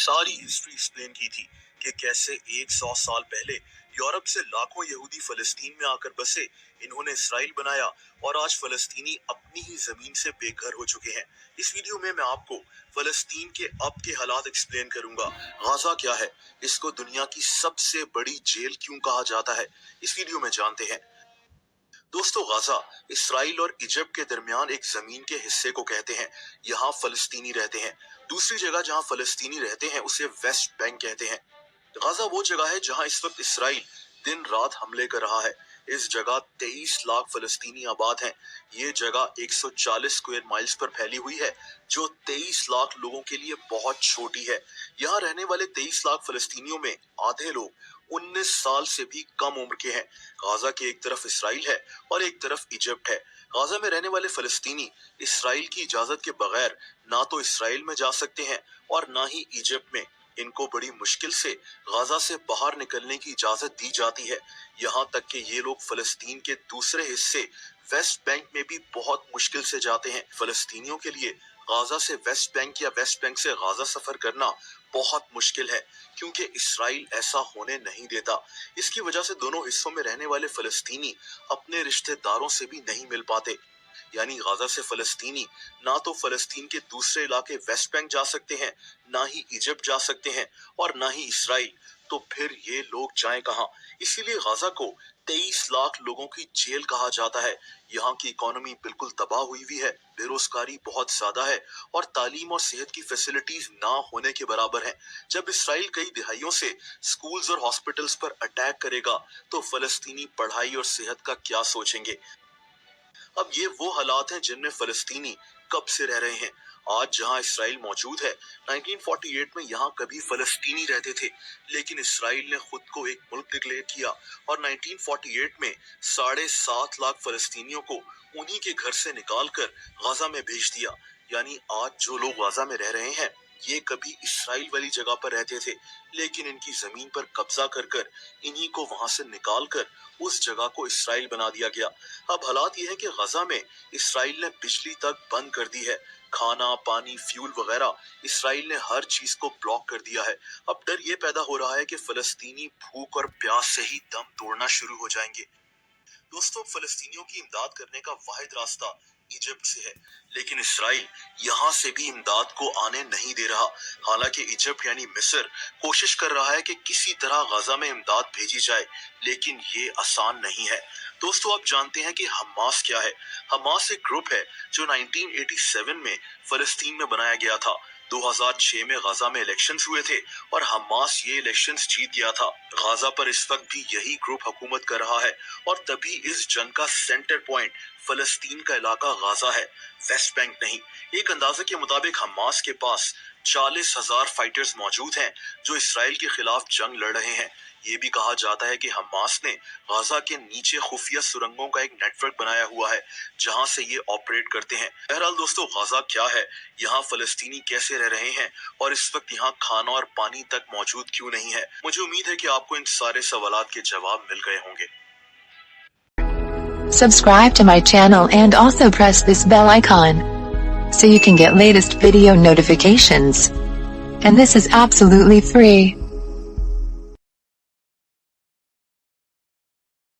सारी history explain की थी कि कैसे 100 साल पहले यूरोप से लाखों यहूदी फलस्तीन में आकर बसे, इन्होंने इसराइल बनाया और आज फलस्तीनी अपनी ही जमीन से बेघर हो चुके हैं। इस वीडियो में मैं आपको फलस्तीन के अब के हालात एक्सप्लेन करूंगा। गाजा क्या है, इसको दुनिया की सबसे बड़ी जेल क्यों कहा जाता है, इस वीडियो में जानते हैं। दोस्तों, गाजा इसराइल और इजिप्ट के दरमियान एक जमीन के हिस्से को कहते हैं। यहाँ फलस्तीनी रहते हैं। दूसरी जगह जहाँ फलस्तीनी रहते हैं उसे वेस्ट बैंक कहते हैं। गाजा वो जगह है जहाँ इस वक्त इसराइल दिन रात हमले कर रहा है। इस जगह 23 लाख फलस्तीनी आबाद हैं। ये जगह 140 स्क्वायर माइल्स पर फैली हुई है, जो 23 लाख लोगों के लिए बहुत छोटी है। यहाँ रहने वाले 23 लाख फलस्तीनियों में आधे लोग 19 साल से भी कम उम्र के हैं। गाजा के एक तरफ इसराइल है और एक तरफ इजिप्ट है। गाजा में रहने वाले फलस्तीनी इसराइल की इजाजत के बगैर ना तो इसराइल में जा सकते हैं और ना ही इजिप्ट में। इनको बड़ी मुश्किल से गाजा से बाहर निकलने की इजाजत दी जाती है। यहाँ तक कि ये लोग फलस्तीन के दूसरे हिस्से वेस्ट बैंक में भी बहुत मुश्किल से जाते हैं। फलस्तीनियों के लिए गाजा से वेस्ट बैंक या वेस्ट बैंक से गाजा सफर करना बहुत मुश्किल है, क्योंकि इसराइल ऐसा होने नहीं देता। इसकी वजह से दोनों हिस्सों में रहने वाले फलस्तीनी अपने रिश्तेदारों से भी नहीं मिल पाते। यानी गाजा से फलस्तीनी ना तो फलस्तीन के दूसरे इलाके वेस्ट बैंक जा सकते हैं, ना ही इजिप्ट जा सकते हैं और ना ही इसराइल। तो फिर ये लोग जाएं कहां? इसीलिए गाजा को 23 लाख लोगों की जेल कहा जाता है। यहाँ की इकोनॉमी बिल्कुल तबाह हुई हुई है, बेरोजगारी बहुत ज्यादा है और तालीम और सेहत की फैसिलिटीज ना होने के बराबर है। जब इसराइल कई दिहाइयों से स्कूल्स और हॉस्पिटल्स पर अटैक करेगा तो फलस्तीनी पढ़ाई और सेहत का क्या सोचेंगे? अब ये वो हालात हैं जिनमें फलस्तीनी कब से रह रहे हैं। आज जहां इसराइल मौजूद है, 1948 में यहाँ कभी फलस्तीनी रहते थे, लेकिन इसराइल ने खुद को एक मुल्क डिक्लेयर किया और 1948 में 7.5 लाख फलस्तीनियों को उन्हीं के घर से निकालकर गाजा में भेज दिया। यानी आज जो लोग गाजा में रह रहे हैं, ये कभी इसराइल वाली जगह पर रहते थे, लेकिन इनकी जमीन पर कब्जा कर कर इन्हीं को वहां से निकाल कर उस जगह को इसराइल बना दिया गया। अब हालात ये है कि गाजा में इसराइल ने बिजली तक बंद कर दी है। खाना, पानी, फ्यूल वगैरह इसराइल ने हर चीज को ब्लॉक कर दिया है। अब डर ये पैदा हो रहा है कि फलस्तीनी भूख और प्यास से ही दम तोड़ना शुरू हो जाएंगे। दोस्तों, फलस्तीनियों की इमदाद करने का वाहिद रास्ता इजिप्ट से है, लेकिन इसराइल यहाँ से भी इमदाद को आने नहीं दे रहा। हालांकि इजिप्ट यानी मिस्र कोशिश कर रहा है कि किसी तरह गाजा में इमदाद भेजी जाए, लेकिन ये आसान नहीं है। दोस्तों, आप जानते हैं कि हमास क्या है? हमास एक ग्रुप है जो 1987 में फलस्तीन में बनाया गया था। 2006 में गाजा में इलेक्शंस हुए थे और हमास ये इलेक्शंस जीत गया था। गाजा पर इस वक्त भी यही ग्रुप हुकूमत कर रहा है और तभी इस जंग का सेंटर पॉइंट फलस्तीन का इलाका गाजा है, वेस्ट बैंक नहीं। एक अंदाजे के मुताबिक हमास के पास 40,000 फाइटर्स मौजूद हैं जो इसराइल के खिलाफ जंग लड़ रहे हैं। ये भी कहा जाता है कि हमास ने गाजा के नीचे खुफिया सुरंगों का एक नेटवर्क बनाया हुआ है जहां से ये ऑपरेट करते हैं। बहरहाल दोस्तों, गाजा क्या है, यहाँ फलस्तीनी कैसे रह रहे हैं और इस वक्त यहाँ खाना और पानी तक मौजूद क्यों नहीं है? मुझे उम्मीद है कि आपको इन सारे सवालात के जवाब मिल गए होंगे। Subscribe to my channel and also press this bell icon so you can get latest video notifications. And this is absolutely free.